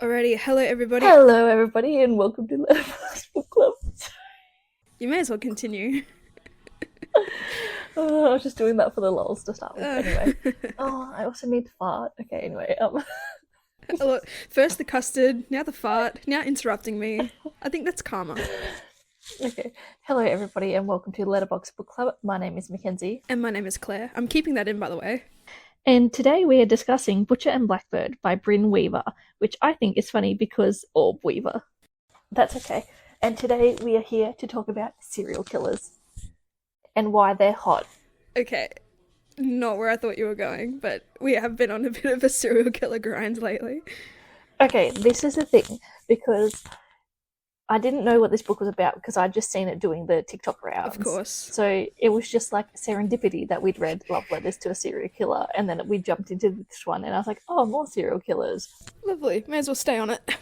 Alrighty, hello everybody. Hello, everybody, and welcome to Letterboxbookclub. Book Club. You may as well continue. I was just doing that for the lulz to start with. Anyway, I also need to fart. Okay, anyway, Look, first the custard, now the fart, now interrupting me. I think that's karma. Okay, hello, everybody, and welcome to Letterboxd Book Club. My name is Mackenzie. And my name is Claire. I'm keeping that in, by the way. And today we are discussing Butcher and Blackbird by Brynne Weaver, which I think is funny because Orb Weaver. That's okay. And today we are here to talk about serial killers and why they're hot. Okay, not where I thought you were going, but we have been on a bit of a serial killer grind lately. Okay, this is the thing, because I didn't know what this book was about because I'd just seen it doing the TikTok rounds. Of course. So it was just like serendipity that we'd read love letters to a serial killer, and then we jumped into this one, and I was like, oh, more serial killers. Lovely. May as well stay on it.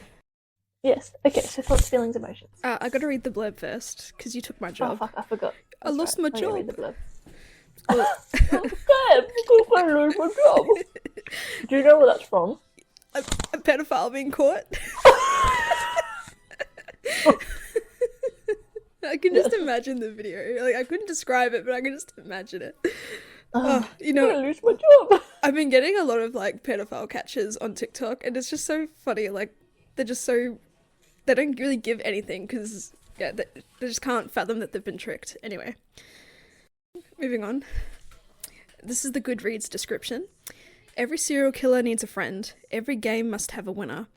Yes. Okay, so thoughts, feelings, emotions. I gotta read the blurb first, because you took my job. Oh, fuck, I forgot. I lost my job. Read the blurb. Oh, God, I lose my job. Do you know where that's from? A pedophile being caught. I can just imagine the video. Like, I couldn't describe it, but I can just imagine it. You know, I'm gonna lose my job. I've been getting a lot of like pedophile catches on TikTok, and it's just so funny. Like, they're just so, they don't really give anything because they just can't fathom that they've been tricked. Anyway, moving on. This is the Goodreads description. Every serial killer needs a friend. Every game must have a winner.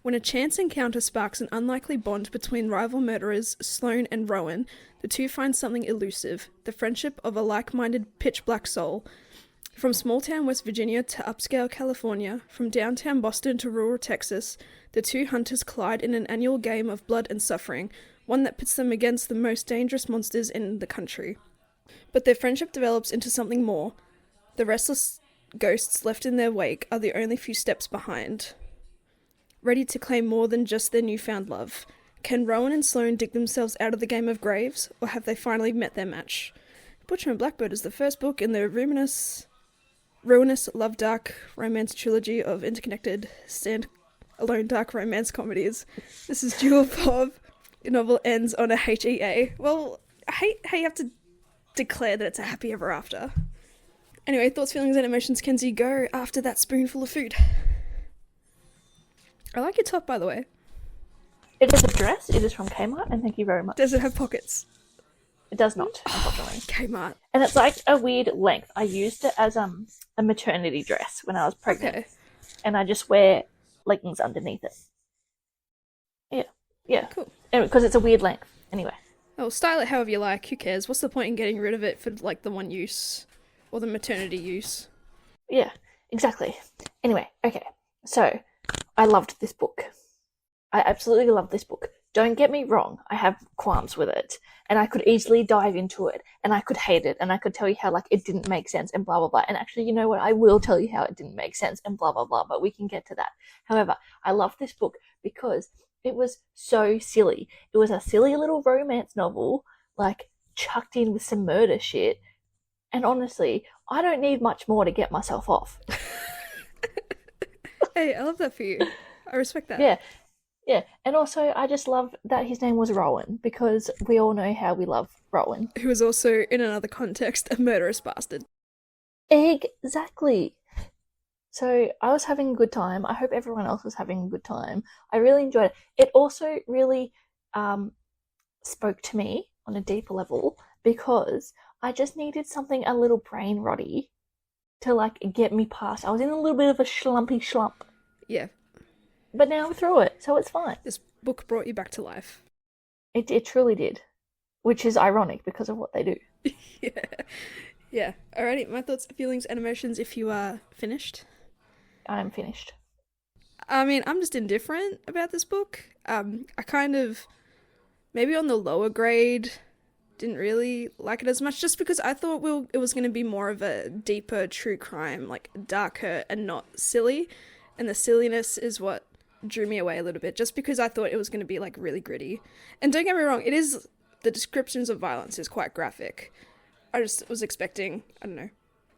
When a chance encounter sparks an unlikely bond between rival murderers Sloane and Rowan, the two find something elusive, the friendship of a like-minded pitch-black soul. From small-town West Virginia to upscale California, from downtown Boston to rural Texas, the two hunters collide in an annual game of blood and suffering, one that pits them against the most dangerous monsters in the country. But their friendship develops into something more. The restless ghosts left in their wake are the only few steps behind, ready to claim more than just their newfound love. Can Rowan and Sloane dig themselves out of the game of graves, or have they finally met their match? Butcher and Blackbird is the first book in the ruinous love dark romance trilogy of interconnected stand-alone dark romance comedies. This is Jewel Pop. The novel ends on a HEA. Well, I hate how you have to declare that it's a happy ever after. Anyway, thoughts, feelings, and emotions, Kenzie, go after that spoonful of food. I like your top, by the way. It is a dress. It is from Kmart, and thank you very much. Does it have pockets? It does not, unfortunately. Kmart. And it's like a weird length. I used it as a maternity dress when I was pregnant. Okay. And I just wear leggings underneath it. Yeah. Cool. Because it's a weird length. Anyway. Oh, style it however you like. Who cares? What's the point in getting rid of it for, like, the one use? Or the maternity use? Yeah, exactly. Anyway, okay. So, I loved this book. I absolutely loved this book. Don't get me wrong, I have qualms with it. And I could easily dive into it. And I could hate it. And I could tell you how, like, it didn't make sense and blah, blah, blah. And actually, you know what? I will tell you how it didn't make sense and blah, blah, blah. But we can get to that. However, I loved this book because it was so silly. It was a silly little romance novel, like, chucked in with some murder shit. And honestly, I don't need much more to get myself off. Hey, I love that for you. I respect that. Yeah. And also, I just love that his name was Rowan, because we all know how we love Rowan. Who is also, in another context, a murderous bastard. Exactly. So, I was having a good time. I hope everyone else was having a good time. I really enjoyed it. It also really spoke to me on a deeper level, because I just needed something a little brain rotty to, like, get me past. I was in a little bit of a slumpy slump. Yeah. But now I'm through it, so it's fine. This book brought you back to life. It truly did. Which is ironic because of what they do. Yeah. Alrighty, my thoughts, feelings, and emotions if you are finished. I am finished. I mean, I'm just indifferent about this book. I kind of, maybe on the lower grade, didn't really like it as much, just because I thought it was going to be more of a deeper true crime, like darker and not silly. And the silliness is what drew me away a little bit, just because I thought it was going to be like really gritty. And don't get me wrong, the descriptions of violence is quite graphic. I just was expecting, I don't know,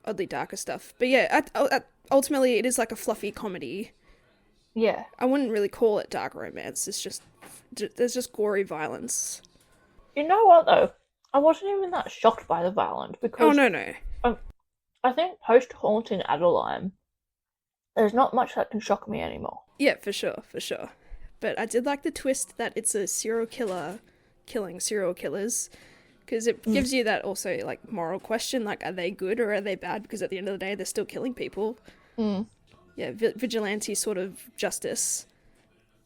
oddly darker stuff. But yeah, ultimately it is like a fluffy comedy Yeah. I wouldn't really call it dark romance. It's just there's just gory violence. You know what, though? I wasn't even that shocked by the violence because... Oh, no. I think post-Haunting Adeline, there's not much that can shock me anymore. Yeah, for sure. But I did like the twist that it's a serial killer killing serial killers, because it gives you that also, like, moral question, like, are they good or are they bad? Because at the end of the day, they're still killing people. Yeah, vigilante sort of justice.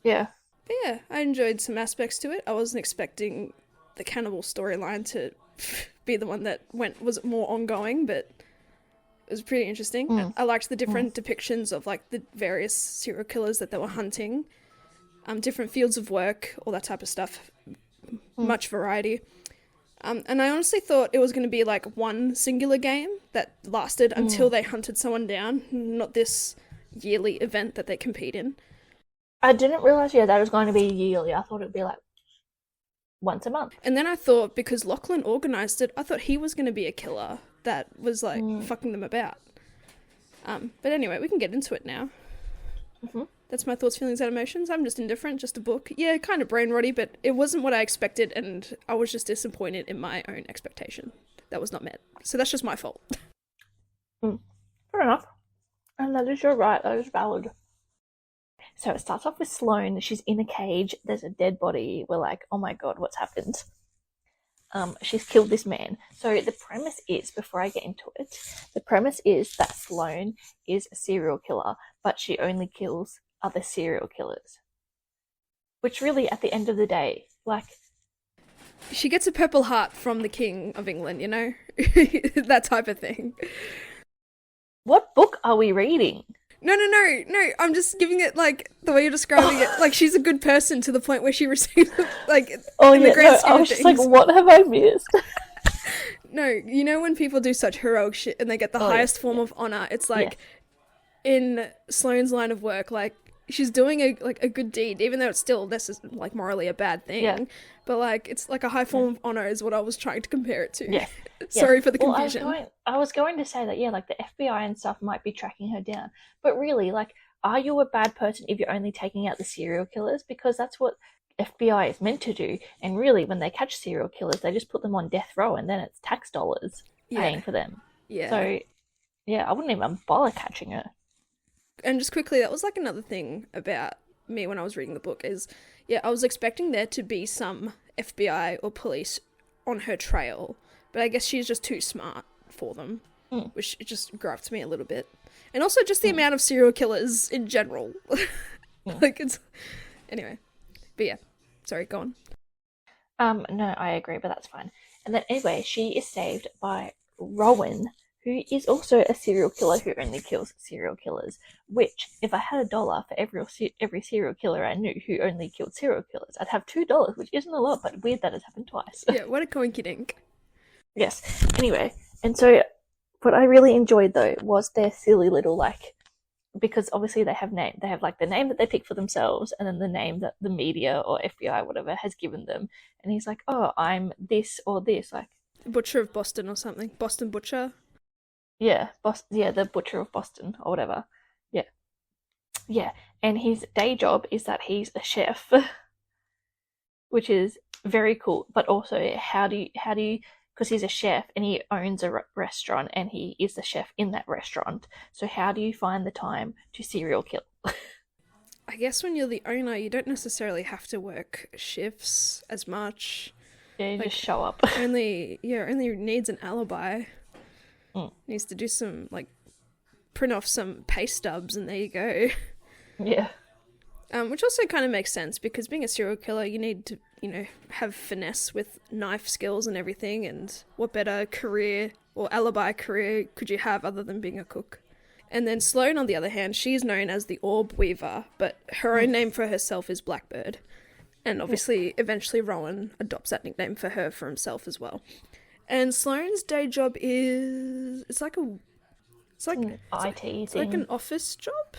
Yeah. But yeah, I enjoyed some aspects to it. I wasn't expecting the cannibal storyline to be the one that was more ongoing, but it was pretty interesting. I liked the different depictions of, like, the various serial killers that they were hunting, different fields of work, all that type of stuff. Much variety. And I honestly thought it was going to be, like, one singular game that lasted until they hunted someone down, not this yearly event that they compete in. I didn't realise, that was going to be yearly. I thought it would be, like, once a month. And then I thought, because Lachlan organised it, I thought he was going to be a killer that was, like, fucking them about. But anyway, we can get into it now. That's my thoughts, feelings, and emotions. I'm just indifferent, just a book. Yeah, kind of brain rotty, but it wasn't what I expected, and I was just disappointed in my own expectation. That was not met. So that's just my fault. Fair enough. And that is your right. That is valid. So it starts off with Sloane. She's in a cage. There's a dead body. We're like, oh my god, what's happened? She's killed this man. So the premise is, before I get into it, the premise is that Sloane is a serial killer, but she only kills other serial killers. Which really, at the end of the day, like... She gets a Purple Heart from the King of England, you know? That type of thing. What book are we reading? No, I'm just giving it, like, the way you're describing it, like, she's a good person to the point where she receives, like, in the grand scheme I of was just things. like, what have I missed? No, you know when people do such heroic shit and they get the highest form of honour, it's like, in Sloane's line of work, like, she's doing a good deed, even though it's still, this is, like, morally a bad thing, but, like, it's like a high form of honour is what I was trying to compare it to. Sorry for the confusion. I was going to say that, like, the FBI and stuff might be tracking her down. But really, like, are you a bad person if you're only taking out the serial killers? Because that's what FBI is meant to do. And really, when they catch serial killers, they just put them on death row and then it's tax dollars paying for them. Yeah. So, I wouldn't even bother catching her. And just quickly, that was, like, another thing about me when I was reading the book is, I was expecting there to be some FBI or police on her trail. But I guess she's just too smart for them, which it just griped me a little bit. And also just the amount of serial killers in general. Like, it's... Anyway. But yeah. Sorry, go on. No, I agree, but that's fine. And then anyway, she is saved by Rowan, who is also a serial killer who only kills serial killers. Which, if I had $1 for every serial killer I knew who only killed serial killers, I'd have $2, which isn't a lot, but weird that it's happened twice. Yeah, what a coinkydink. Yes. Anyway, and so what I really enjoyed though was their silly little, like, because obviously they have like the name that they pick for themselves and then the name that the media or FBI whatever has given them. And he's like, oh, I'm this or this, like Butcher of Boston or something. Boston Butcher. Yeah, the Butcher of Boston or whatever. Yeah. And his day job is that he's a chef, which is very cool. But also, how do you? Because he's a chef and he owns a restaurant and he is the chef in that restaurant. So how do you find the time to serial kill? I guess when you're the owner, you don't necessarily have to work shifts as much. Yeah, you just show up. only needs an alibi. Needs to do some, like, print off some pay stubs and there you go. Yeah. Which also kind of makes sense because being a serial killer, you need to, have finesse with knife skills and everything, and what better career or alibi career could you have other than being a cook? And then Sloane, on the other hand, she's known as the Orb Weaver, but her own name for herself is Blackbird. And obviously, eventually Rowan adopts that nickname for himself as well. And Sloane's day job is... It's like an IT thing. It's like an office job?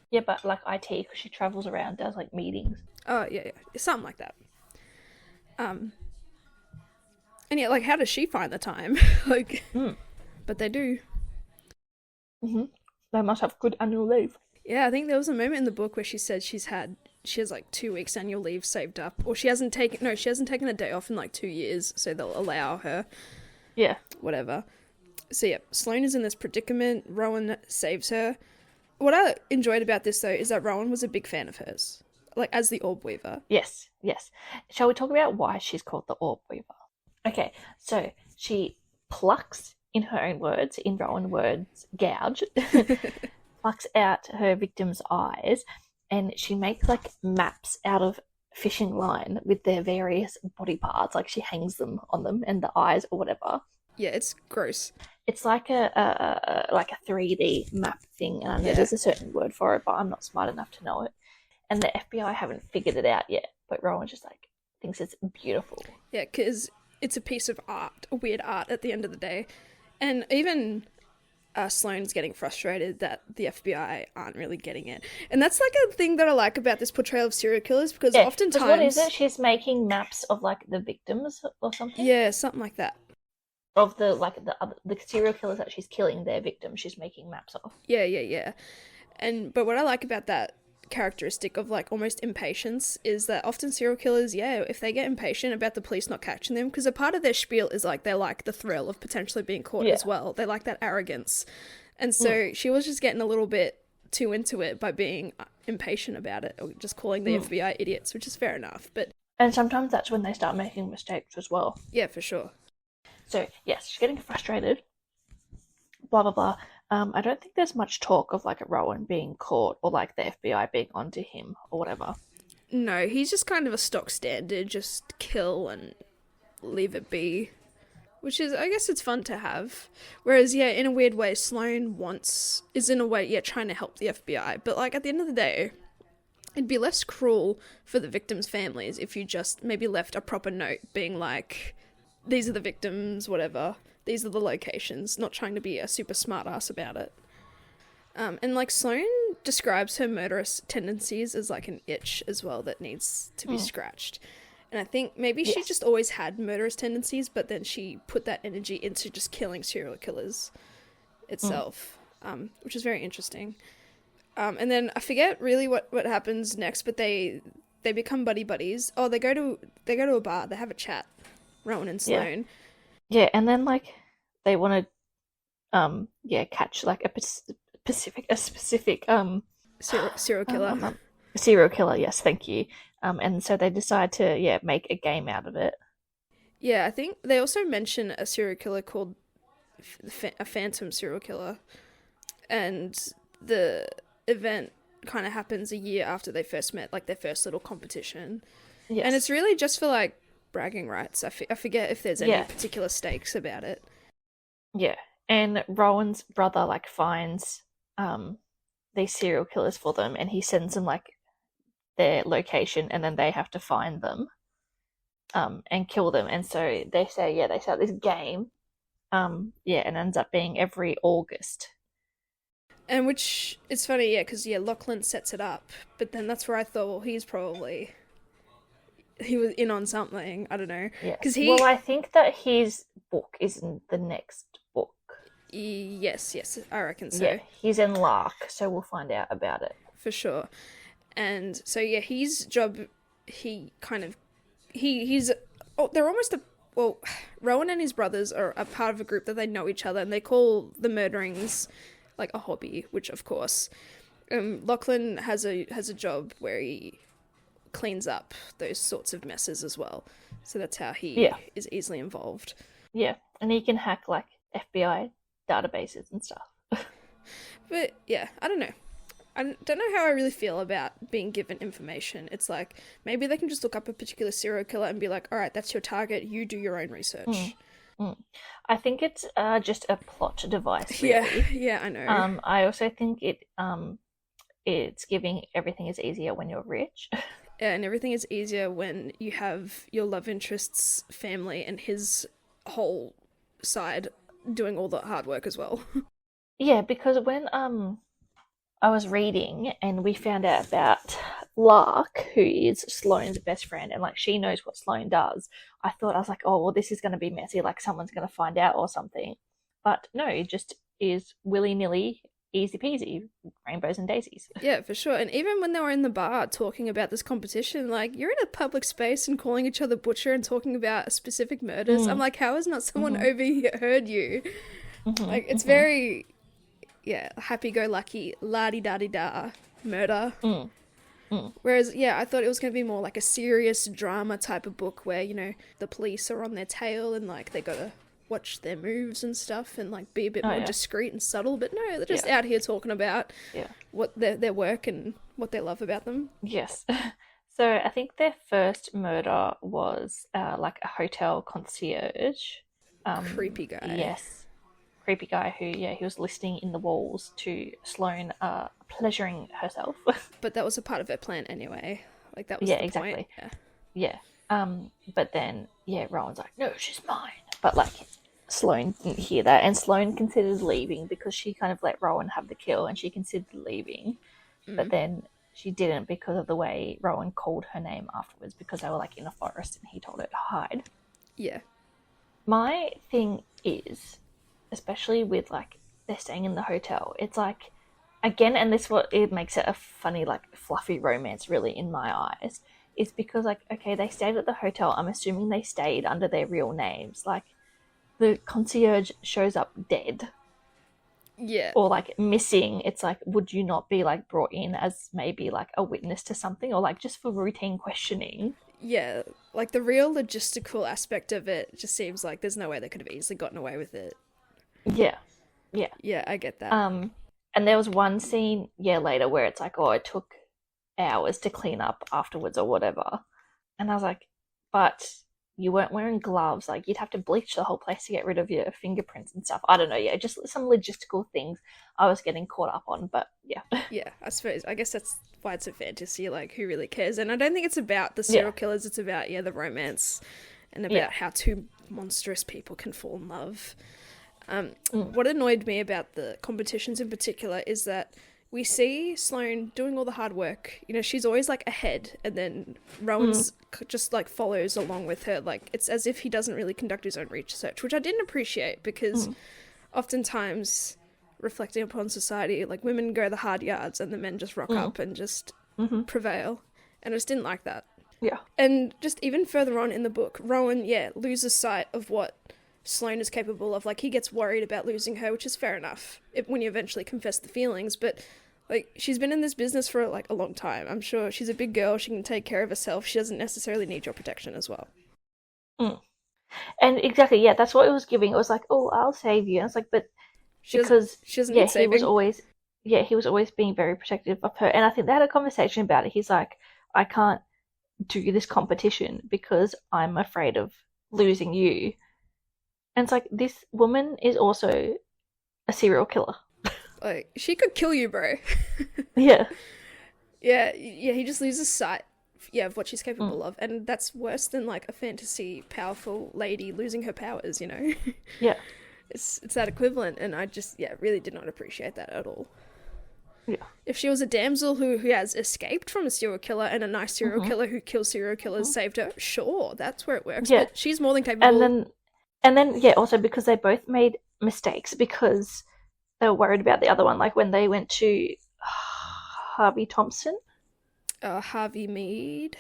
Yeah, but like IT, because she travels around, does like meetings. Oh, yeah. Something like that. And yeah, like, how does she find the time? But they do. They must have good annual leave. Yeah, I think there was a moment in the book where she said she has like 2 weeks annual leave saved up, or she hasn't taken a day off in like 2 years, so they'll allow her. Yeah. Whatever. So yeah, Sloane is in this predicament. Rowan saves her. What I enjoyed about this though is that Rowan was a big fan of hers, like as the Orb Weaver. Yes. Shall we talk about why she's called the Orb Weaver? Okay, so she plucks, in her own words, in Rowan words, gouge, plucks out her victim's eyes, and she makes like maps out of fishing line with their various body parts. Like she hangs them on them and the eyes or whatever. Yeah, it's gross. It's like a 3D map thing, and I know there's a certain word for it, but I'm not smart enough to know it. And the FBI haven't figured it out yet, but Rowan just like thinks it's beautiful. Yeah, because it's a piece of art, a weird art at the end of the day. And even Sloane's getting frustrated that the FBI aren't really getting it. And that's like a thing that I like about this portrayal of serial killers, because oftentimes... what is it? She's making maps of like the victims or something? Yeah, something like that. Of the serial killers that she's killing, their victims, she's making maps of. Yeah. But what I like about that characteristic of like almost impatience is that often serial killers, if they get impatient about the police not catching them, because a part of their spiel is like they like the thrill of potentially being caught as well. They like that arrogance. And so she was just getting a little bit too into it by being impatient about it, or just calling the FBI idiots, which is fair enough. And sometimes that's when they start making mistakes as well. Yeah, for sure. So, yes, she's getting frustrated. Blah, blah, blah. I don't think there's much talk of like a Rowan being caught or like the FBI being onto him or whatever. No, he's just kind of a stock standard, just kill and leave it be. Which is, I guess it's fun to have. Whereas, in a weird way, Sloane is in a way, trying to help the FBI. But like at the end of the day, it'd be less cruel for the victims' families if you just maybe left a proper note being like, these are the victims, whatever. These are the locations, not trying to be a super smart ass about it. And like Sloane describes her murderous tendencies as like an itch as well that needs to be scratched. And I think maybe she just always had murderous tendencies, but then she put that energy into just killing serial killers itself, which is very interesting. And then I forget really what happens next, but they become buddies. Oh, they go to a bar. They have a chat, Rowan and Sloane. Yeah, and then like they want to catch like a specific serial killer. Serial killer, yes, thank you. And so they decide to make a game out of it. Yeah, I think they also mention a serial killer called a phantom serial killer, and the event kind of happens a year after they first met, like their first little competition. Yes. And it's really just for like bragging rights. I forget if there's any particular stakes about it. Yeah, and Rowan's brother like finds these serial killers for them, and he sends them like their location, and then they have to find them and kill them. And so they start this game and ends up being every August. And which is funny, because Lachlan sets it up, but then that's where I thought, well, he was in on something. I don't know. Yes. Well, I think that his book is in the next book. Yes, I reckon so. Yeah, he's in Lark, so we'll find out about it. For sure. And so, his job, Rowan and his brothers are a part of a group that they know each other, and they call the murderings like a hobby, which of course, Lachlan has a job where he cleans up those sorts of messes as well. So that's how he is easily involved. Yeah, and he can hack like FBI databases and stuff. But I don't know. I don't know how I really feel about being given information. It's like, maybe they can just look up a particular serial killer and be like, all right, that's your target, you do your own research. I think it's just a plot device, really. Yeah, I know. I also think it's giving everything is easier when you're rich. Yeah, and everything is easier when you have your love interest's family and his whole side doing all the hard work as well. Yeah, because when I was reading and we found out about Lark, who is Sloane's best friend, and like she knows what Sloane does, I was like, oh, well, this is going to be messy, like someone's going to find out or something. But no, it just is willy-nilly easy peasy, rainbows and daisies. Yeah, for sure. And even when they were in the bar talking about this competition, like, you're in a public space and calling each other butcher and talking about specific murders. I'm like, how has not someone overheard you? Like, it's very, yeah, happy-go-lucky, la-di-da-di-da murder. Whereas, yeah, I thought it was going to be more like a serious drama type of book where, you know, the police are on their tail and, like, they got to watch their moves and stuff and, like, be a bit more discreet and subtle. But no, they're just out here talking about what their work and what they love about them. Yes. So I think their first murder was, like, a hotel concierge. Creepy guy. Yes. Creepy guy who, he was listening in the walls to Sloane pleasuring herself. But that was a part of her plan anyway. Like, that was the exactly. point. Yeah. But then, Rowan's like, no, she's mine. But, like, Sloane didn't hear that, and Sloane considered leaving because she kind of let Rowan have the kill, and she considered leaving. But then she didn't because of the way Rowan called her name afterwards, because they were, like, in a forest and he told her to hide. Yeah. My thing is, especially with, like, they're staying in the hotel, it's like, again, and this what it makes it a funny, like, fluffy romance really in my eyes, is because, like, okay, they stayed at the hotel, I'm assuming they stayed under their real names. Like, the concierge shows up dead. Yeah. Or, like, missing. It's like, would you not be, like, brought in as maybe, like, a witness to something, or, like, just for routine questioning? Yeah, like, the real logistical aspect of it just seems like there's no way they could have easily gotten away with it. Yeah. Yeah, I get that. And there was one scene, later where it's like, oh, it took hours to clean up afterwards or whatever. And I was like, but you weren't wearing gloves. Like, you'd have to bleach the whole place to get rid of your fingerprints and stuff. I don't know. Yeah, just some logistical things I was getting caught up on. But yeah. Yeah, I guess that's why it's a fantasy. Like, who really cares? And I don't think it's about the serial killers. It's about, the romance and about how two monstrous people can fall in love. What annoyed me about the competitions in particular is that we see Sloane doing all the hard work. You know, she's always, like, ahead, and then Rowan's just, like, follows along with her. Like, it's as if he doesn't really conduct his own research, which I didn't appreciate, because oftentimes, reflecting upon society, like, women go the hard yards and the men just rock up and just prevail. And I just didn't like that. Yeah. And just even further on in the book, Rowan, loses sight of what Sloane is capable of. Like, he gets worried about losing her, which is fair enough when you eventually confess the feelings, but, like, she's been in this business for, like, a long time. I'm sure she's a big girl, she can take care of herself, she doesn't necessarily need your protection as well. And exactly, that's what it was giving. It was like, oh, I'll save you. And it's like, but she doesn't need saving. He was always being very protective of her. And I think they had a conversation about it. He's like, I can't do this competition because I'm afraid of losing you. And it's like, this woman is also a serial killer. Like, she could kill you, bro. Yeah, he just loses sight, of what she's capable of. And that's worse than, like, a fantasy powerful lady losing her powers, you know? Yeah. It's that equivalent, and I just, really did not appreciate that at all. Yeah. If she was a damsel who has escaped from a serial killer and a nice serial killer who kills serial killers saved her, sure, that's where it works. Yeah. But she's more than capable. And then, also because they both made mistakes because they were worried about the other one. Like, when they went to Harvey Thompson. Harvey Mead.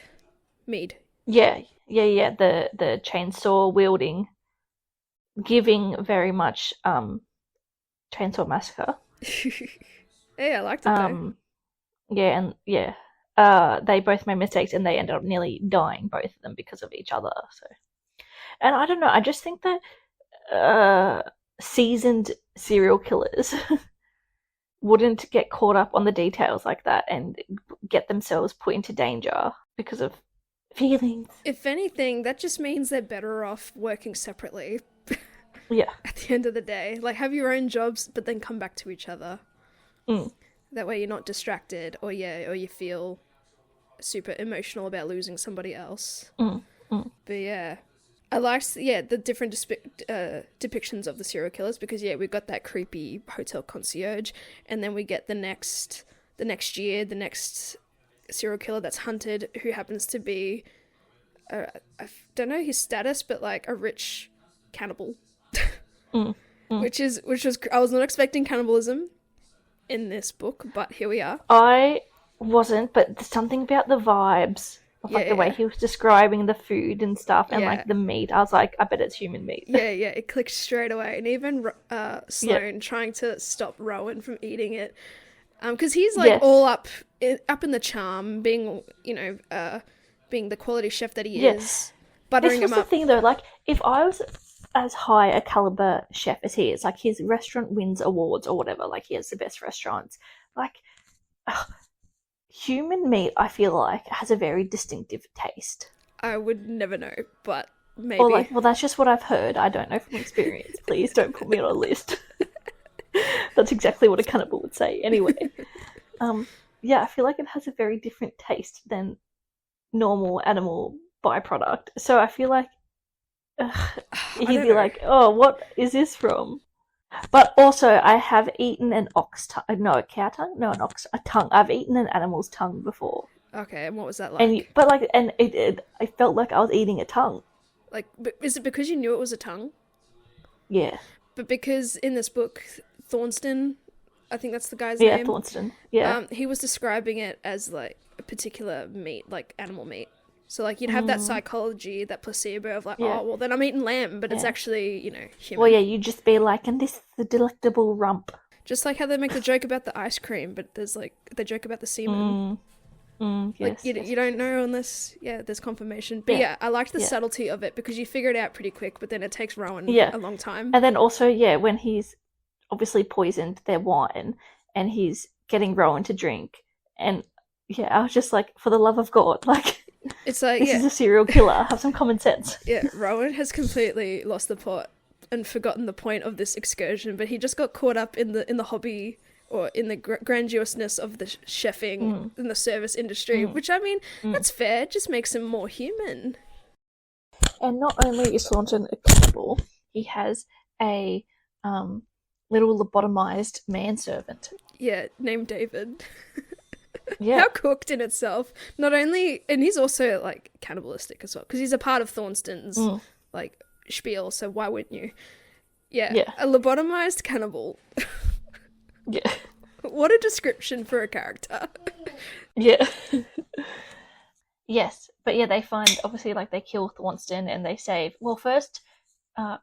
Yeah. The chainsaw wielding, giving very much Chainsaw Massacre. Yeah, I liked it though. They both made mistakes and they ended up nearly dying, both of them, because of each other. So. And I don't know, I just think that seasoned serial killers wouldn't get caught up on the details like that and get themselves put into danger because of feelings. If anything, that just means they're better off working separately. Yeah. At the end of the day. Like, have your own jobs, but then come back to each other. That way you're not distracted, or you feel super emotional about losing somebody else. But I liked, the different depictions of the serial killers, because, we got that creepy hotel concierge, and then we get the next serial killer that's hunted, who happens to be, I don't know his status, but, like, a rich cannibal. Which was, I was not expecting cannibalism. in this book, but here we are. I wasn't, but something about the vibes of like the way he was describing the food and stuff and like the meat. I was like, I bet it's human meat. Yeah, it clicked straight away. And even Sloane trying to stop Rowan from eating it, because he's like all up in the charm, being being the quality chef that he is, buttering him up. This was the thing though, like if I was as high a caliber chef as he is, like his restaurant wins awards or whatever, like he has the best restaurants, like human meat I feel like has a very distinctive taste. I would never know, but maybe. Or like, well, that's just what I've heard. I don't know from experience. Please don't put me on a list. That's exactly what a cannibal would say anyway. I feel like it has a very different taste than normal animal byproduct, so I feel like he'd be like, oh, what is this from? But also, I have eaten an ox tongue. No, a cow tongue? No, a tongue. I've eaten an animal's tongue before. Okay, and what was that like? I felt like I was eating a tongue. Like, is it because you knew it was a tongue? Yeah. But because in this book, Thornston, I think that's the guy's name. Yeah, Thornston. Yeah. He was describing it as like a particular meat, like animal meat. So, like, you'd have that psychology, that placebo of, like, oh, well, then I'm eating lamb, but it's actually, human. Well, yeah, you'd just be like, and this is the delectable rump. Just like how they make the joke about the ice cream, but there's, like, they joke about the semen. Yes, you don't know unless, there's confirmation. But, I liked the subtlety of it because you figure it out pretty quick, but then it takes Rowan a long time. And then also, when he's obviously poisoned their wine and he's getting Rowan to drink, and, I was just like, for the love of God, like... It's like, this is a serial killer. Have some common sense. Yeah, Rowan has completely lost the plot and forgotten the point of this excursion, but he just got caught up in the hobby or in the grandiosity of the chefing in the service industry, which, I mean, that's fair. It just makes him more human. And not only is Thornton a cannibal, he has a little lobotomized manservant. Yeah, named David. Yeah. How cooked in itself. Not only, and he's also like cannibalistic as well, because he's a part of Thornston's like spiel, so why wouldn't you? Yeah. A lobotomized cannibal. Yeah. What a description for a character. Yeah. Yes, but they find, obviously, like, they kill Thornston and they save, well, first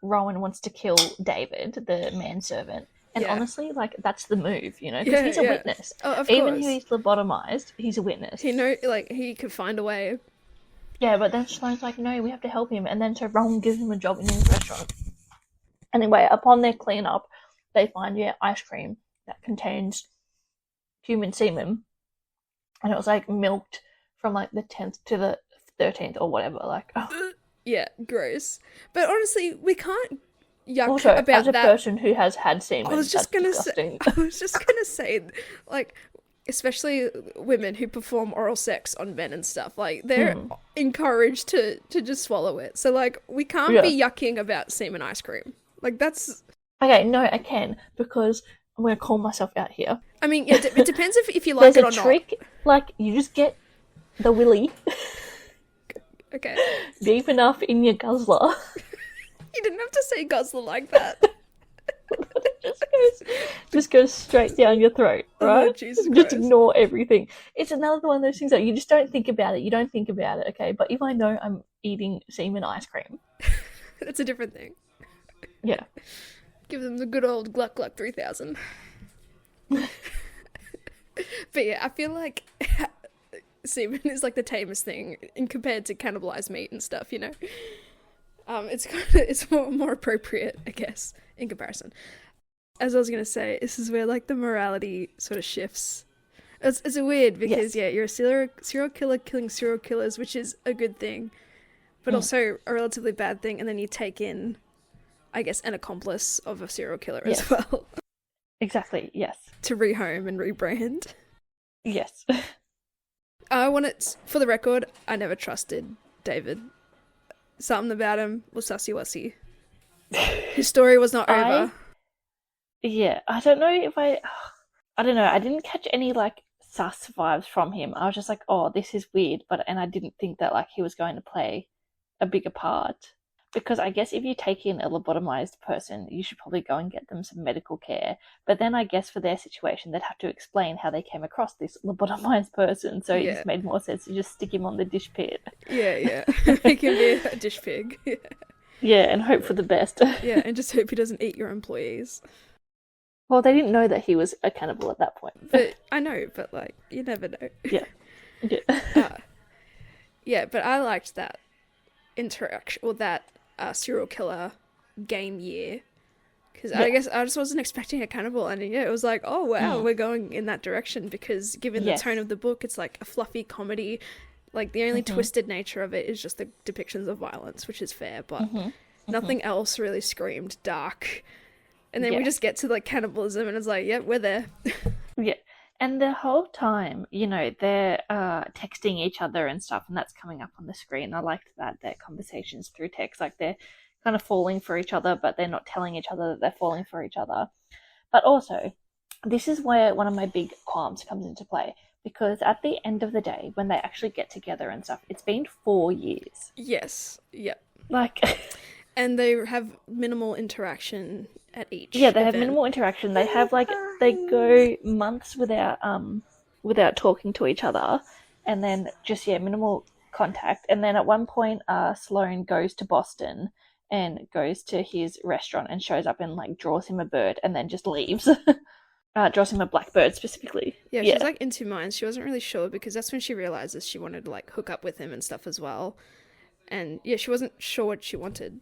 Rowan wants to kill David, the manservant. And honestly, like, that's the move, because he's a witness. Oh, of Even course. if he's lobotomized, he's a witness. He could find a way. Yeah, but then Sloane's like, no, we have to help him. And then so Rowan gives him a job in his restaurant. Anyway, upon their cleanup, they find, ice cream that contains human semen. And it was, like, milked from, like, the 10th to the 13th or whatever. Like, oh. Yeah, gross. But honestly, we can't... Also, about as a that. Person who has had semen, I was just gonna say, like, especially women who perform oral sex on men and stuff, like, they're encouraged to just swallow it. So, like, we can't be yucking about semen ice cream. Like, that's... Okay, no, I can, because I'm gonna call myself out here. I mean, it depends if you like it or not. There's a trick, like, you just get the willy okay. deep enough in your guzzler. You didn't have to say guzzler like that. just goes straight down your throat, right? Oh, Jesus just Christ. ignore everything. It's another one of those things that you just don't think about it. You don't think about it, okay? But if I know I'm eating semen ice cream... That's a different thing. Yeah. Give them the good old Gluck Gluck 3000. But yeah, I feel like semen is like the tamest thing in compared to cannibalized meat and stuff, It's more appropriate, I guess, in comparison. As I was gonna say, this is where like the morality sort of shifts. It's weird because you're a serial killer killing serial killers, which is a good thing, but also a relatively bad thing. And then you take in, I guess, an accomplice of a serial killer as well. Exactly. Yes. To rehome and rebrand. Yes. I want it for the record. I never trusted David. Something about him was sussy-wussy. His story was not over. I don't know if I don't know. I didn't catch any, like, sus vibes from him. I was just like, oh, this is weird. And I didn't think that, like, he was going to play a bigger part. because I guess if you take in a lobotomized person, you should probably go and get them some medical care. But then I guess for their situation, they'd have to explain how they came across this lobotomized person. So it just made more sense to just stick him on the dish pit. Yeah. He can be a dish pig. Yeah, and hope for the best. Yeah, and just hope he doesn't eat your employees. Well, they didn't know that he was a cannibal at that point. But I know, but like, you never know. Yeah. Yeah, but I liked that interaction, or that serial killer game year, because I guess I just wasn't expecting a cannibal, and it was like, oh wow, we're going in that direction, because given the tone of the book, it's like a fluffy comedy. Like, the only twisted nature of it is just the depictions of violence, which is fair, but nothing else really screamed dark. And then we just get to, like, cannibalism, and it's like, yep, we're there. Yeah. And the whole time, you know, they're texting each other and stuff, and that's coming up on the screen. I liked that, their conversations through text. Like, they're kind of falling for each other, but they're not telling each other that they're falling for each other. But also, this is where one of my big qualms comes into play. Because at the end of the day, when they actually get together and stuff, it's been 4 years. Yes. Yep. Like... And they have minimal interaction at each Yeah, they event. have minimal interaction. They have, like, they go months without talking to each other, and then just, minimal contact. And then at one point, Sloane goes to Boston and goes to his restaurant and shows up and, like, draws him a bird and then just leaves. Draws him a blackbird specifically. Yeah, she's like in two minds. She wasn't really sure, because that's when she realizes she wanted to, like, hook up with him and stuff as well. And yeah, she wasn't sure what she wanted.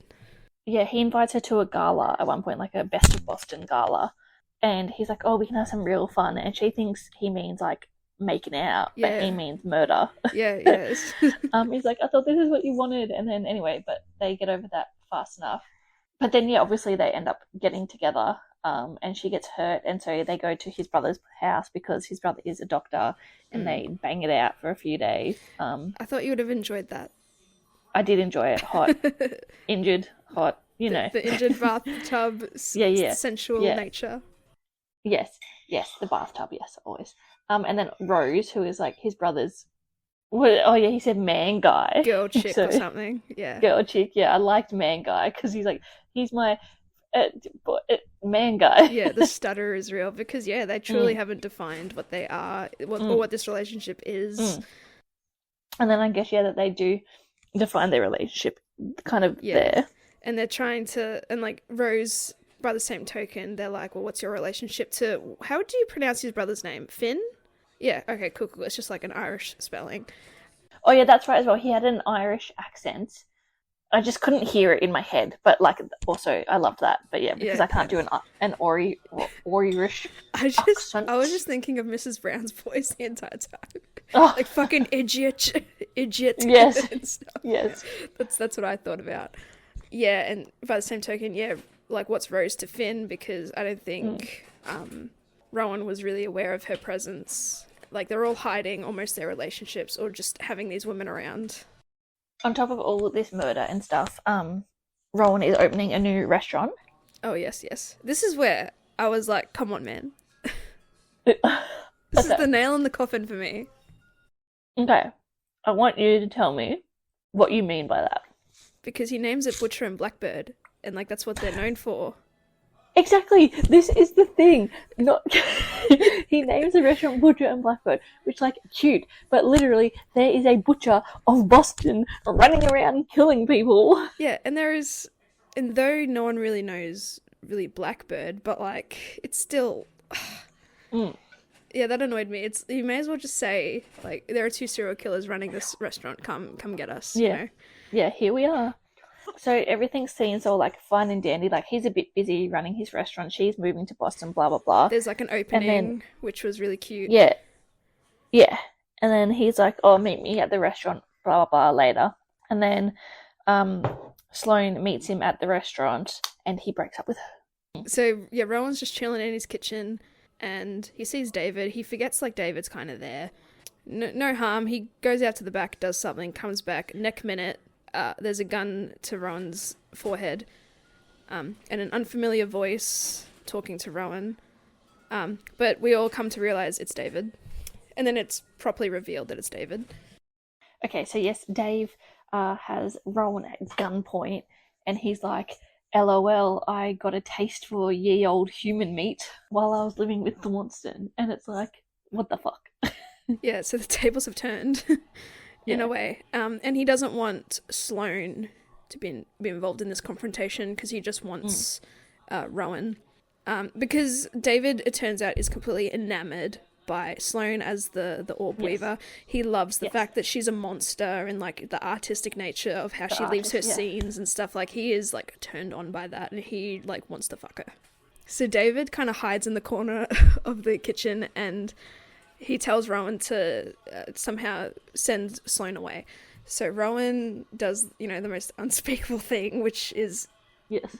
Yeah, he invites her to a gala at one point, like a Best of Boston gala. And he's like, oh, we can have some real fun. And she thinks he means, like, making out, but he means murder. Yeah. He's like, I thought this is what you wanted. And then anyway, but they get over that fast enough. But then, obviously they end up getting together, and she gets hurt. And so they go to his brother's house because his brother is a doctor, and they bang it out for a few days. I thought you would have enjoyed that. I did enjoy it. Hot. Injured. Hot. You know. The injured bathtub sensual nature. Yes, the bathtub, yes, always. And then Rose, who is like his brother's, he said man guy. Girl chick or something, yeah. Girl chick, yeah, I liked man guy, because he's my man guy. Yeah, the stutter is real, because, they truly haven't defined what they are, or what this relationship is. And then I guess, that they do define their relationship kind of there. And they're trying to, and like Rose, by the same token, they're like, well, what's your relationship to, how do you pronounce his brother's name? Finn? Yeah, okay, cool. It's just like an Irish spelling. Oh yeah, that's right as well. He had an Irish accent. I just couldn't hear it in my head, but like, also I loved that. But because I can't do an Irish accent. I was just thinking of Mrs. Brown's voice the entire time. Oh. Like fucking idiot. Yes. And stuff. Yes. That's what I thought about. Yeah, and by the same token, like what's Rose to Finn? Because I don't think Rowan was really aware of her presence. Like, they're all hiding almost their relationships, or just having these women around. On top of all of this murder and stuff, Rowan is opening a new restaurant. Oh, yes. This is where I was like, come on, man. This is the nail in the coffin for me. Okay. I want you to tell me what you mean by that. Because he names it Butcher and Blackbird, and, like, that's what they're known for. Exactly. This is the thing. Not he names the restaurant Butcher and Blackbird, which, like, cute, but literally there is a butcher of Boston running around killing people. Yeah, and though no one really knows Blackbird, but like it's still yeah, that annoyed me. You may as well just say, like, there are two serial killers running this restaurant. Come get us. Yeah. You know? Yeah, here we are. So everything seems all like fun and dandy. Like, he's a bit busy running his restaurant. She's moving to Boston, blah, blah, blah. There's like an opening, which was really cute. Yeah. Yeah. And then he's like, oh, meet me at the restaurant, blah, blah, blah, later. And then Sloane meets him at the restaurant and he breaks up with her. So, yeah, Rowan's just chilling in his kitchen and he sees David. He forgets, like, David's kind of there. No harm. He goes out to the back, does something, comes back. Next minute, there's a gun to Rowan's forehead, and an unfamiliar voice talking to Rowan. But we all come to realize it's David. And then it's properly revealed that it's David. Okay, so yes, Dave has Rowan at gunpoint, and he's like, LOL, I got a taste for ye old human meat while I was living with Thornston. And it's like, what the fuck? Yeah, so the tables have turned in a way. And he doesn't want Sloane to be involved in this confrontation because he just wants Rowan. Because David, it turns out, is completely enamored by Sloane as the orb weaver. He loves the fact that she's a monster and like the artistic nature of how she leaves her scenes and stuff. Like he is like turned on by that and he like wants to fuck her. So David kind of hides in the corner of the kitchen and he tells Rowan to somehow send Sloane away. So Rowan does, the most unspeakable thing, which is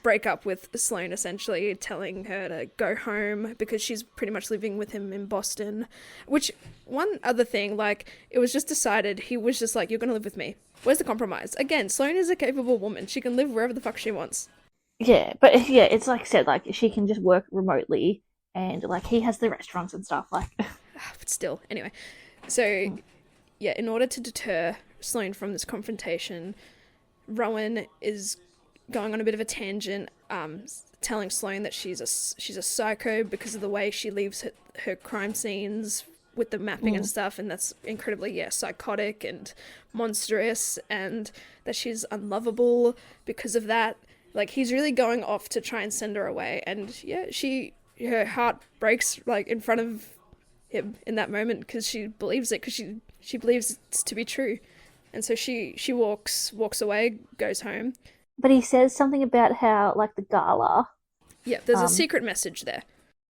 break up with Sloane, essentially, telling her to go home because she's pretty much living with him in Boston. Which, one other thing, like, it was just decided, he was just like, you're going to live with me. Where's the compromise? Again, Sloane is a capable woman. She can live wherever the fuck she wants. Yeah, but it's like I said, like, she can just work remotely and, like, he has the restaurants and stuff, like... But still, anyway. So, yeah, in order to deter Sloane from this confrontation, Rowan is going on a bit of a tangent, telling Sloane that she's a psycho because of the way she leaves her crime scenes with the mapping and stuff, and that's incredibly psychotic and monstrous, and that she's unlovable because of that. Like, he's really going off to try and send her away, and her heart breaks like in front of him in that moment because she believes it, because she believes it's to be true, and so she walks away, goes home. But he says something about how, like, the gala... Yeah, there's a secret message there.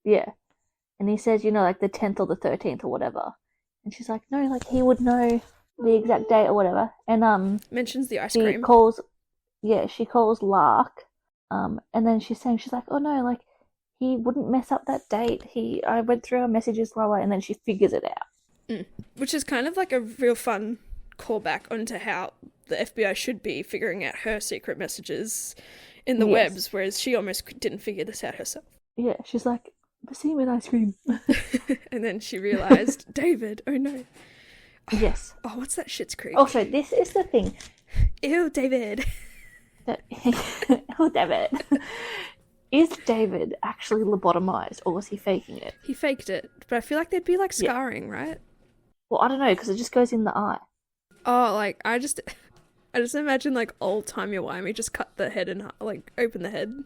Yeah. And he says, like, the 10th or the 13th or whatever. And she's like, no, like, he would know the exact date or whatever. And, mentions the ice cream. She calls Lark. And then she's like, oh, no, like, he wouldn't mess up that date. I went through our messages, blah, blah, and then she figures it out. Which is kind of like a real fun callback onto how the FBI should be figuring out her secret messages in the webs, whereas she almost didn't figure this out herself. Yeah, she's like, persimmon ice cream. And then she realised, David, oh no. Yes. Oh, what's that Schitt's Creek? Also, this is the thing. Ew, David. Oh, David. Is David actually lobotomized, or was he faking it? He faked it, but I feel like there'd be like scarring, right? Well, I don't know, because it just goes in the eye. Oh, like, I just imagine, like, old-timey-wimey just cut the head and, like, open the head.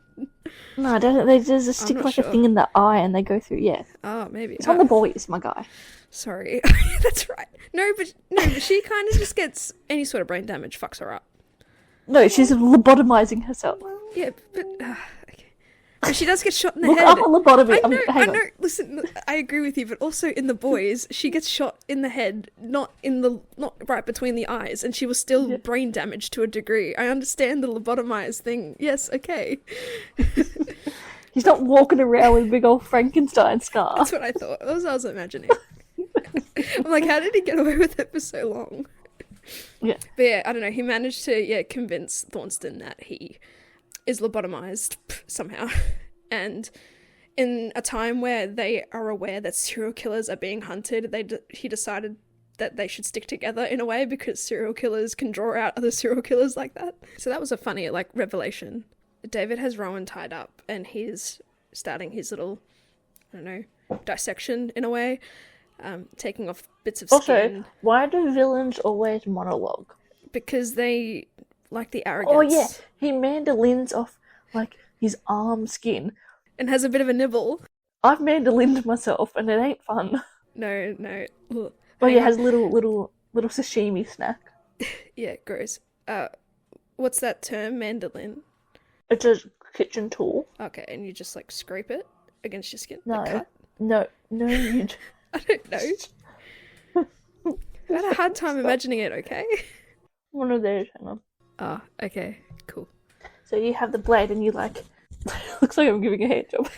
No, I don't. They just stick, like, sure. a thing in the eye and they go through, Oh, maybe. It's on The Boys, my guy. Sorry. That's right. No, but she kind of just gets any sort of brain damage fucks her up. No, she's lobotomizing herself. Yeah, but... okay. But she does get shot in the Look head. up a lobotomy. I know. Listen, I agree with you, but also in The Boys, she gets shot in the head, not right between the eyes, and she was still brain damaged to a degree. I understand the lobotomized thing. Yes, okay. She's not walking around with a big old Frankenstein scar. That's what I thought. That was what I was imagining. I'm like, how did he get away with it for so long? Yeah. But yeah, I don't know. He managed to convince Thornston that he is lobotomized somehow. And in a time where they are aware that serial killers are being hunted, he decided that they should stick together in a way because serial killers can draw out other serial killers like that. So that was a funny, like, revelation. David has Rowan tied up and he's starting his little, I don't know, dissection in a way, taking off bits of skin. Also, why do villains always monologue? Because they like the arrogance. Oh yeah, he mandolins off, like, his arm skin. And has a bit of a nibble. I've mandolined myself and it ain't fun. No. Ugh. Oh yeah, has little sashimi snack. Yeah, gross. What's that term? Mandolin? It's a kitchen tool. Okay, and you just, like, scrape it against your skin? No. Like cut? No, you... I don't know. I had a hard time imagining it, okay? One of those, hang on. Ah, okay, cool. So you have the blade and you, like... looks like I'm giving a hand job.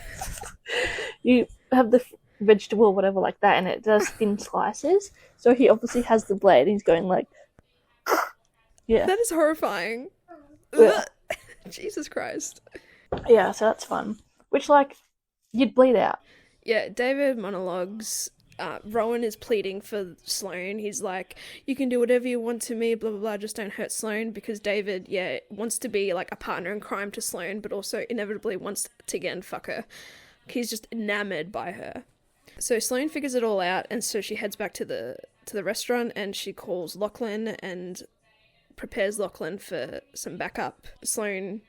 You have the vegetable or whatever like that and it does thin slices. So he obviously has the blade and he's going like... yeah. That is horrifying. Yeah. Jesus Christ. Yeah, so that's fun. Which, like, you'd bleed out. Yeah, David monologues Rowan is pleading for Sloane. He's like, you can do whatever you want to me, blah, blah, blah, just don't hurt Sloane, because David, wants to be, like, a partner in crime to Sloane, but also inevitably wants to, again, fuck her. He's just enamored by her. So Sloane figures it all out, and so she heads back to the restaurant, and she calls Lachlan and prepares Lachlan for some backup. Sloane,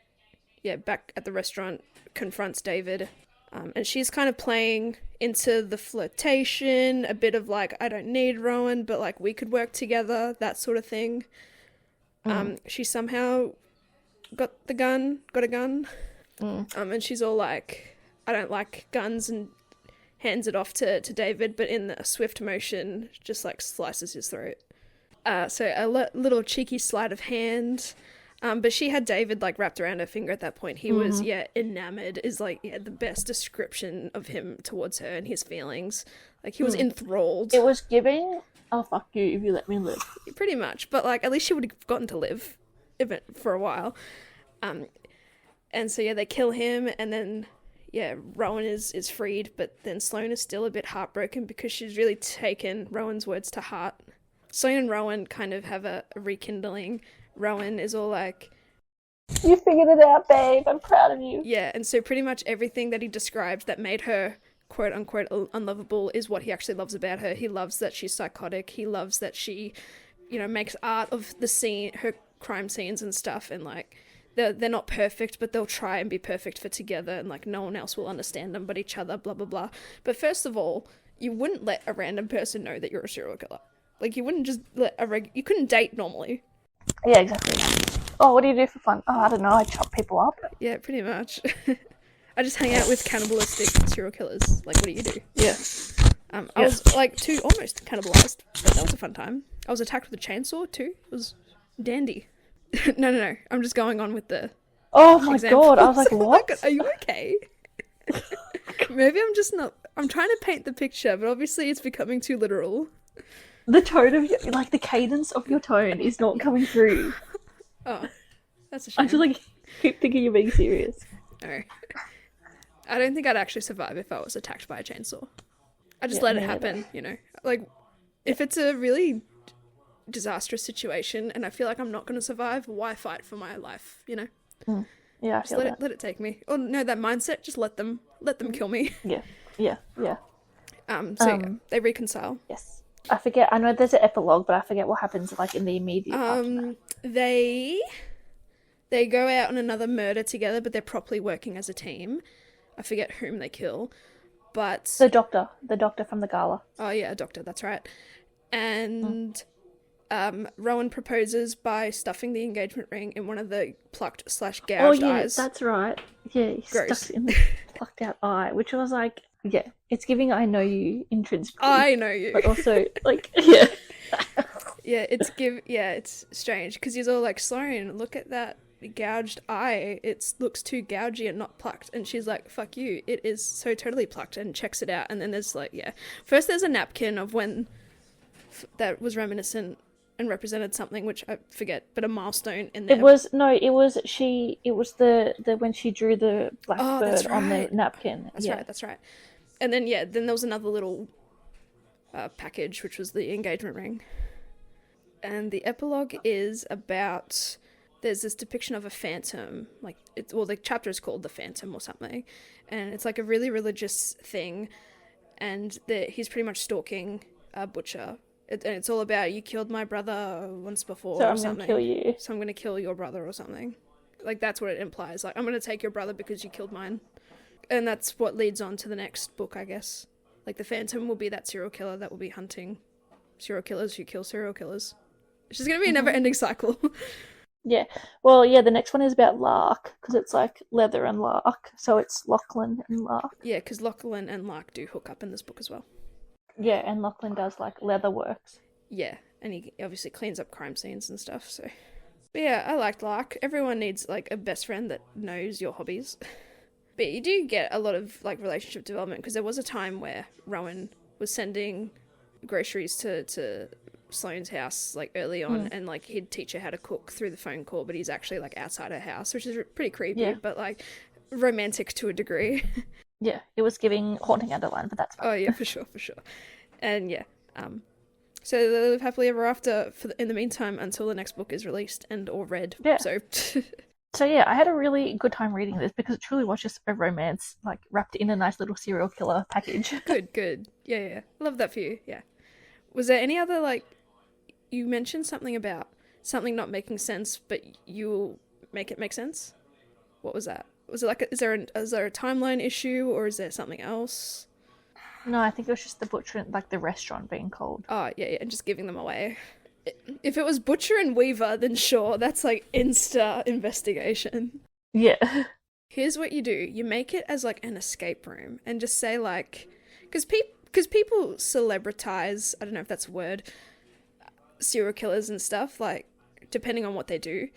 back at the restaurant, confronts David, and she's kind of playing into the flirtation, a bit of like, I don't need Rowan, but like we could work together, that sort of thing. She somehow got a gun, and she's all like, I don't like guns, and hands it off to David, but in a swift motion, just like slices his throat. So a little cheeky sleight of hand. But she had David like wrapped around her finger at that point. He was, enamored is like, the best description of him towards her and his feelings. Like he was enthralled. It was giving, oh fuck you if you let me live. Pretty much. But like at least she would have gotten to live for a while. And so they kill him, and then Rowan is freed, but then Sloane is still a bit heartbroken because she's really taken Rowan's words to heart. Sloane and Rowan kind of have a rekindling. Rowan is all like, you figured it out, babe, I'm proud of you. Yeah, and so pretty much everything that he described that made her quote unquote unlovable is what he actually loves about her. He loves that she's psychotic. He loves that she, makes art of the scene, her crime scenes and stuff, and like they're not perfect, but they'll try and be perfect for together, and like no one else will understand them but each other, blah blah blah. But first of all, you wouldn't let a random person know that you're a serial killer. Like you wouldn't just let you couldn't date normally. Yeah, exactly. Oh, what do you do for fun? Oh, I don't know, I chop people up. Yeah, pretty much. I just hang out with cannibalistic serial killers. Like, what do you do? Yeah. I was, like, almost cannibalized, but that was a fun time. I was attacked with a chainsaw, too. It was dandy. No. I'm just going on with the Oh my examples. god, I was like, Oh what? God, are you okay? Maybe I'm just not... I'm trying to paint the picture, but obviously it's becoming too literal. The tone of your, like, the cadence of your tone is not coming through. Oh, that's a shame. I just, like, keep thinking you're being serious. No. I don't think I'd actually survive if I was attacked by a chainsaw. I just let it happen, Like, if it's a really disastrous situation and I feel like I'm not going to survive, why fight for my life, Yeah, I just feel let it take me. Oh, no, that mindset, just let them kill me. Yeah. They reconcile. Yes. I forget, I know there's an epilogue, but I forget what happens, like, in the immediate aftermath. They go out on another murder together, but they're properly working as a team. I forget whom they kill, but... The doctor from the gala. Oh, yeah, a doctor, that's right. And Rowan proposes by stuffing the engagement ring in one of the plucked/gouged eyes. That's right. Yeah, he Gross. stuck it in the plucked out eye, which was like, it's giving I know you intrinsically. I know you. But also, like, it's strange, because he's all like, Sloane, look at that gouged eye. It looks too gougy and not plucked. And she's like, fuck you, it is so totally plucked, and checks it out. And then there's like, first there's a napkin of when that was reminiscent and represented something, which I forget, but a milestone in there. It was the when she drew the blackbird on the napkin. That's right. And then then there was another little package, which was the engagement ring. And the epilogue is about, there's this depiction of a phantom, like the chapter is called The Phantom or something, and it's like a really religious thing, and he's pretty much stalking a butcher. And it's all about, you killed my brother once before, so or I'm something. Gonna kill you. So I'm going to kill your brother or something. Like, that's what it implies. Like, I'm going to take your brother because you killed mine. And that's what leads on to the next book, I guess. Like, the Phantom will be that serial killer that will be hunting serial killers who kill serial killers. Which is going to be a never-ending cycle. Yeah. Well, the next one is about Lark, because it's like leather and Lark. So it's Lachlan and Lark. Yeah, because Lachlan and Lark do hook up in this book as well. Yeah, and Lachlan does, like, leather works. Yeah, and he obviously cleans up crime scenes and stuff, so... But yeah, I liked Lark. Everyone needs, like, a best friend that knows your hobbies. But you do get a lot of, like, relationship development, because there was a time where Rowan was sending groceries to Sloane's house, like, early on, and, like, he'd teach her how to cook through the phone call, but he's actually, like, outside her house, which is pretty creepy, but, like, romantic to a degree. Yeah, it was giving Haunting Underline, but that's fine. Oh, yeah, for sure. And yeah, so they live happily ever after in the meantime until the next book is released and or read. Yeah. So So yeah, I had a really good time reading this because it truly was just a romance, like wrapped in a nice little serial killer package. good. Yeah. Love that for you. Yeah. Was there any other, like, you mentioned something about something not making sense, but you'll make it make sense? What was that? Was it like, is there a timeline issue, or is there something else? No, I think it was just the butcher, like the restaurant being cold. Oh, yeah, and just giving them away. If it was Butcher and Weaver, then sure, that's like insta investigation. Yeah. Here's what you do. You make it as like an escape room and just say like, because people celebritize, I don't know if that's a word, serial killers and stuff, like, depending on what they do.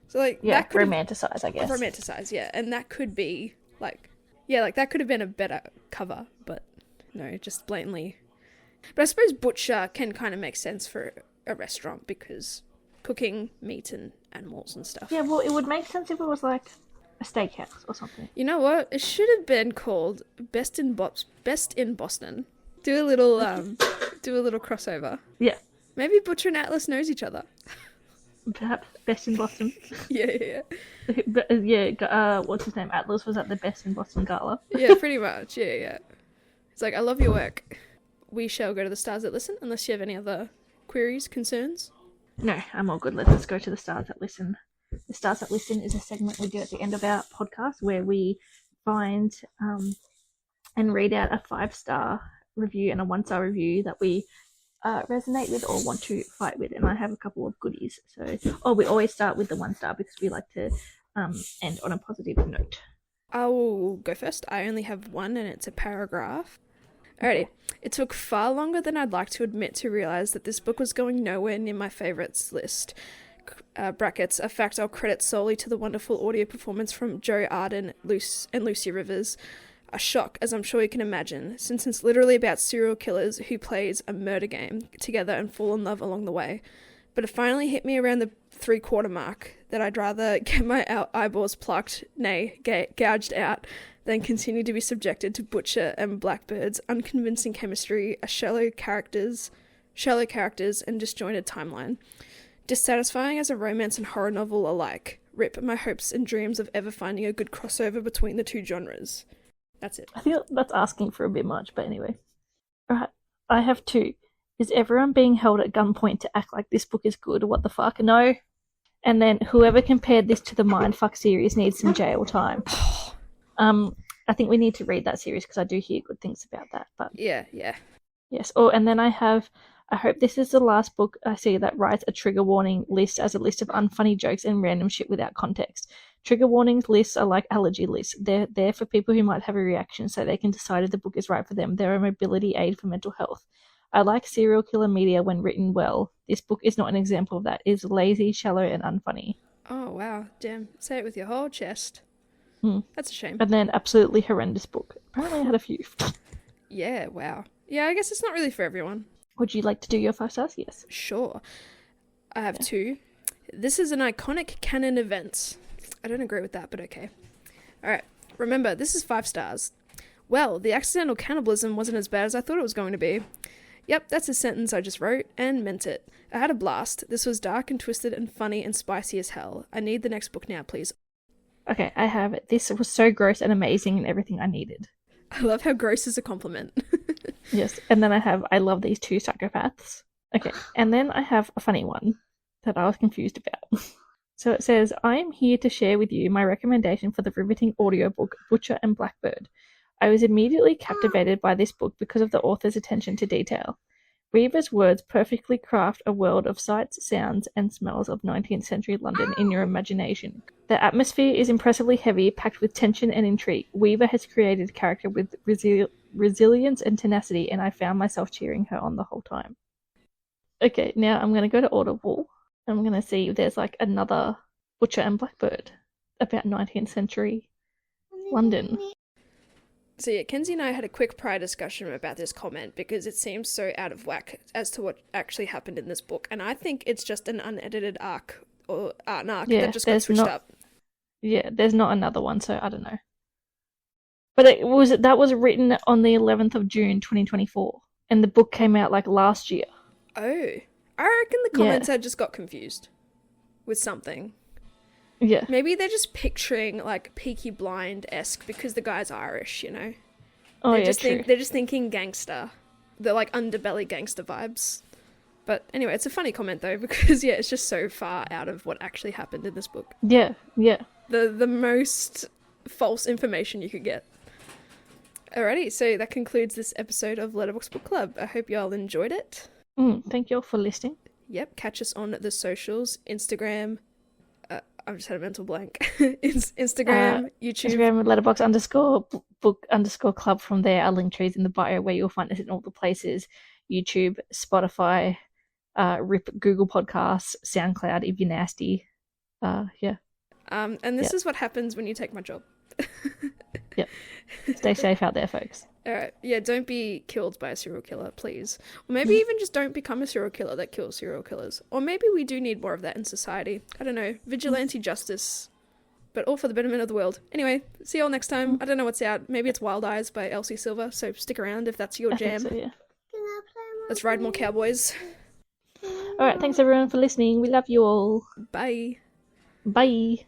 So like, Yeah, that could romanticize, I guess. Romanticize, yeah. And that could be like, yeah, like that could have been a better cover, but no, just blatantly. But I suppose Butcher can kind of make sense for a restaurant because cooking meat and animals and stuff. Yeah, well, it would make sense if it was like a steakhouse or something. You know what? It should have been called Best in Boston. Do a little crossover. Yeah. Maybe Butcher and Atlas knows each other. Perhaps Best in Boston. Yeah. What's his name? Atlas was at the Best in Boston gala. Yeah, pretty much. Yeah. It's like, I love your work. We shall go to the stars that listen, unless you have any other queries, concerns. No, I'm all good. Let's go to the stars that listen. The stars that listen is a segment we do at the end of our podcast where we find and read out a 5-star review and a 1-star review that we resonate with or want to fight with. And I have a couple of goodies. So, we always start with the 1-star because we like to end on a positive note. I will go first. I only have one, and it's a paragraph. Alrighty. It took far longer than I'd like to admit to realise that this book was going nowhere near my favourites list. Brackets, a fact I'll credit solely to the wonderful audio performance from Joe Arden and Lucy Rivers. A shock, as I'm sure you can imagine, since it's literally about serial killers who plays a murder game together and fall in love along the way. But it finally hit me around the 3/4 mark that I'd rather get my eyeballs plucked, nay, gouged out, than continue to be subjected to Butcher and Blackbird's unconvincing chemistry, shallow characters, and disjointed timeline. Dissatisfying as a romance and horror novel alike. Rip my hopes and dreams of ever finding a good crossover between the two genres. That's it. I feel that's asking for a bit much, but anyway. Alright, I have 2. Is everyone being held at gunpoint to act like this book is good? What the fuck? No. And then whoever compared this to the Mindfuck series needs some jail time. I think we need to read that series because I do hear good things about that. But yeah. Yes. Oh, and then I hope this is the last book I see that writes a trigger warning list as a list of unfunny jokes and random shit without context. Trigger warnings lists are like allergy lists. They're there for people who might have a reaction so they can decide if the book is right for them. They're a mobility aid for mental health. I like serial killer media when written well. This book is not an example of that. It is lazy, shallow, and unfunny. Oh, wow. Damn. Say it with your whole chest. That's a shame. And then absolutely horrendous book. Apparently I had a few. Yeah, wow. Yeah, I guess it's not really for everyone. Would you like to do your 5 stars? Yes. Sure. I have 2. This is an iconic canon event. I don't agree with that, but okay. Alright. Remember, this is 5 stars. Well, the accidental cannibalism wasn't as bad as I thought it was going to be. Yep, that's a sentence I just wrote and meant it. I had a blast. This was dark and twisted and funny and spicy as hell. I need the next book now, please. Okay, I have it. This was so gross and amazing and everything I needed. I love how gross is a compliment. Yes, and then I love these 2 psychopaths. Okay, and then I have a funny one that I was confused about. So it says, I am here to share with you my recommendation for the riveting audiobook Butcher and Blackbird. I was immediately captivated by this book because of the author's attention to detail. Weaver's words perfectly craft a world of sights, sounds, and smells of 19th century London in your imagination. The atmosphere is impressively heavy, packed with tension and intrigue. Weaver has created a character with resilience and tenacity, and I found myself cheering her on the whole time. Okay, now I'm going to go to Audible. I'm going to see if there's like another Butcher and Blackbird about 19th century London. So yeah, Kenzie and I had a quick prior discussion about this comment because it seems so out of whack as to what actually happened in this book, and I think it's just an unedited arc or an arc that just got switched up. Yeah, there's not another one, so I don't know. But that was written on the 11th of June 2024. and the book came out like last year. Oh, I reckon the comments had just got confused with something. Yeah. Maybe they're just picturing like Peaky Blind-esque because the guy's Irish, you know? Oh, They're just thinking gangster. They're like underbelly gangster vibes. But anyway, it's a funny comment though because it's just so far out of what actually happened in this book. Yeah. The most false information you could get. Alrighty, so that concludes this episode of Letterboxd Book Club. I hope you all enjoyed it. Thank you all for listening. Yep, catch us on the socials, Instagram. I've just had a mental blank. Instagram, YouTube. Instagram, letterbox_book_club. From there, our link trees in the bio where you'll find us in all the places. YouTube, Spotify, RIP, Google Podcasts, SoundCloud if you're nasty. Yeah. And this is what happens when you take my job. Yep. Stay safe out there, folks. Alright, yeah, don't be killed by a serial killer, please. Or maybe even just don't become a serial killer that kills serial killers. Or maybe we do need more of that in society. I don't know, vigilante justice. But all for the betterment of the world. Anyway, see you all next time. I don't know what's out. Maybe it's Wild Eyes by Elsie Silver, so stick around if that's your jam. I think so, yeah. Let's ride more cowboys. Alright, thanks everyone for listening. We love you all. Bye. Bye.